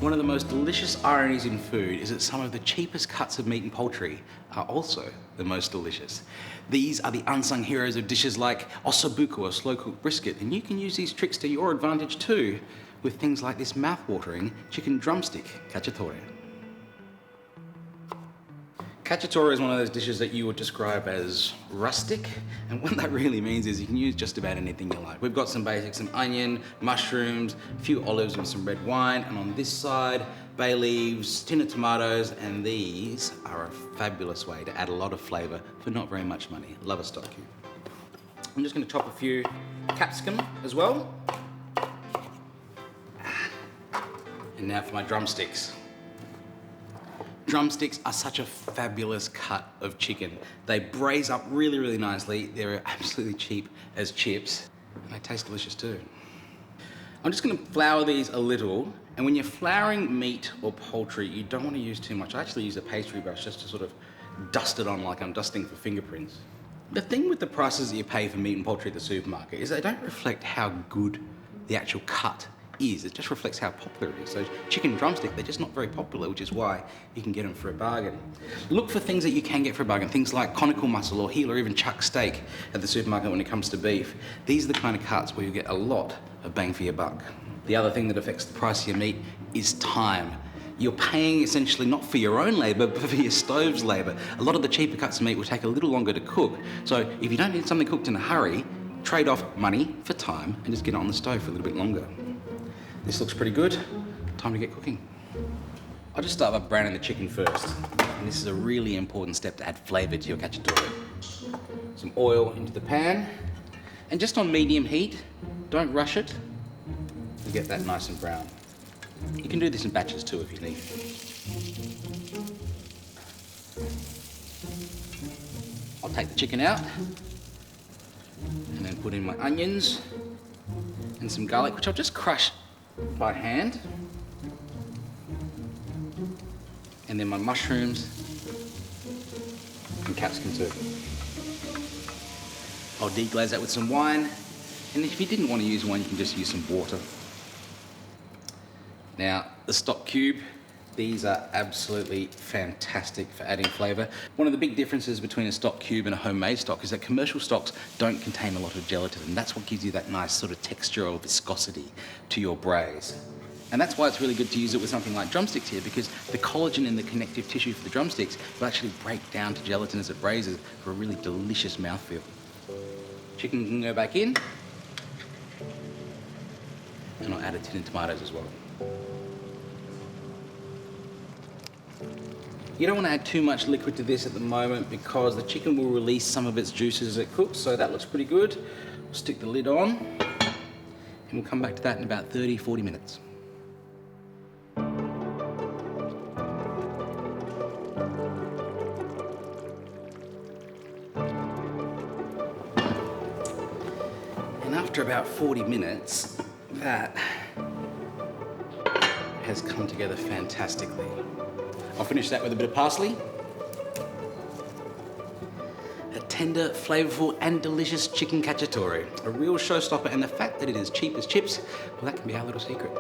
One of the most delicious ironies in food is that some of the cheapest cuts of meat and poultry are also the most delicious. These are the unsung heroes of dishes like ossobuco or slow-cooked brisket, and you can use these tricks to your advantage too with things like this mouth-watering chicken drumstick cacciatore. Cacciatore is one of those dishes that you would describe as rustic, and what that really means is you can use just about anything you like. We've got some basics, some onion, mushrooms, a few olives and some red wine, and on this side, bay leaves, tin of tomatoes, and these are a fabulous way to add a lot of flavour for not very much money. Love a stock cube. I'm just going to chop a few capsicum as well. And now for my drumsticks. Drumsticks are such a fabulous cut of chicken. They braise up really, really nicely. They're absolutely cheap as chips, and they taste delicious too. I'm just gonna flour these a little, and when you're flouring meat or poultry, you don't want to use too much. I actually use a pastry brush just to sort of dust it on like I'm dusting for fingerprints. The thing with the prices that you pay for meat and poultry at the supermarket is they don't reflect how good the actual cut is. It just reflects how popular it is. So chicken drumstick, they're just not very popular, which is why you can get them for a bargain. Look for things that you can get for a bargain, things like conical muscle or heel or even chuck steak at the supermarket when it comes to beef. These are the kind of cuts where you get a lot of bang for your buck. The other thing that affects the price of your meat is time. You're paying essentially not for your own labour, but for your stove's labour. A lot of the cheaper cuts of meat will take a little longer to cook. So if you don't need something cooked in a hurry, trade off money for time and just get it on the stove for a little bit longer. This looks pretty good. Time to get cooking. I'll just start by browning the chicken first. And this is a really important step to add flavour to your cacciatore. Some oil into the pan. And just on medium heat, don't rush it. You get that nice and brown. You can do this in batches too if you need. I'll take the chicken out and then put in my onions and some garlic, which I'll just crush by hand, and then my mushrooms and capsicum too. I'll deglaze that with some wine, and if you didn't want to use wine, you can just use some water. Now, the stock cube, these are absolutely fantastic for adding flavour. One of the big differences between a stock cube and a homemade stock is that commercial stocks don't contain a lot of gelatin, and that's what gives you that nice sort of texture or viscosity to your braise. And that's why it's really good to use it with something like drumsticks here, because the collagen in the connective tissue for the drumsticks will actually break down to gelatin as it braises for a really delicious mouthfeel. Chicken can go back in, and I'll add a tin of tomatoes as well. You don't want to add too much liquid to this at the moment because the chicken will release some of its juices as it cooks, so that looks pretty good. We'll stick the lid on and we'll come back to that in about 30-40 minutes. And after about 40 minutes, that has come together fantastically. I'll finish that with a bit of parsley. A tender, flavourful and delicious chicken cacciatore. A real showstopper, and the fact that it is cheap as chips, well, that can be our little secret.